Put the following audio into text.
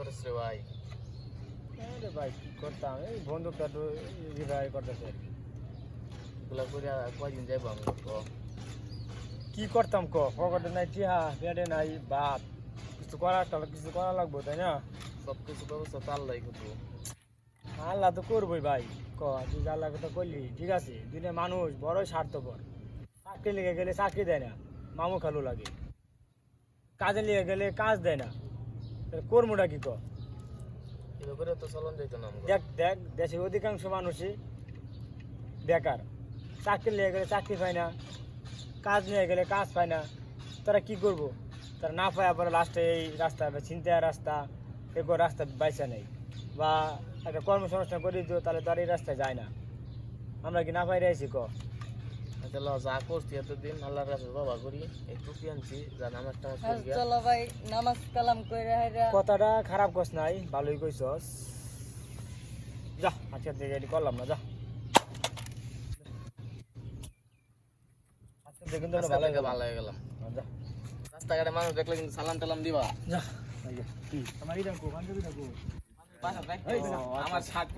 করিস রে ভাই? আরে ভাই কি করতাম, এই বন্দুকটা তো রিভাই করতেছে। এগুলা করে কয়দিন যাইবো আমি তো? কি করতাম ক, পকেটে নাই টিহা, পেটে নাই ভাত, কিছু করা লাগবো তাই না? সব কিছু ব্যবস্থা তো আল্লাহ করবো। আল্লাহ তো করবোই ভাই। ক তুই আল্লাহ কথা করলি ঠিক আছে, দুনিয়া মানুষ বড়ই স্বার্থপর। চাকরি লেগে গেলে চাকরি দেয় না, মামু খালু লাগে। কাজে লেগে গেলে কাজ দেয় না, তাহলে কর্মটা কি ক? এটা করে তো চলন যাইতো না আমগো। দেখ দেখ, দেশের অধিকাংশ মানুষই বেকার। চাকরি লেগে গেলে চাকরি পায় না, কাজ নিয়ে গেলে কাজ পায় না। তারা কি করবো? তারা না পায় আবার লাস্টে এই রাস্তা ছিনতাই রাস্তা, এরপর রাস্তা বাইসা নেই, বা একটা কর্মসংস্থান করে দিত, তাহলে তো আর এই রাস্তায় যায় না। আমরা কি না পাই রয়েছি ক? আচ্ছা ল, যা করছি এতদিন আল্লাহর কাছে বাবা করি, এই টুপি আনছি, যা নামাজ টামাজ আর করি গিয়া। চলো ভাই নামাজ কালাম কইরা হাইরা কথাটা খারাপ কস নাই, ভালোই কইছস। যা আজকের থেকে এটি করলাম না, যা আজকের থেকে কিন্তু আমরা আজকে ভালোই থেকে গেলাম। ভালো হয়ে গেলাম। যা রাস্তাঘাটে মানুষ দেখলে কিন্তু সালাম টালাম দিবা। যা, আমার এটা কো, বান্ধবীটা কো? আমার শাক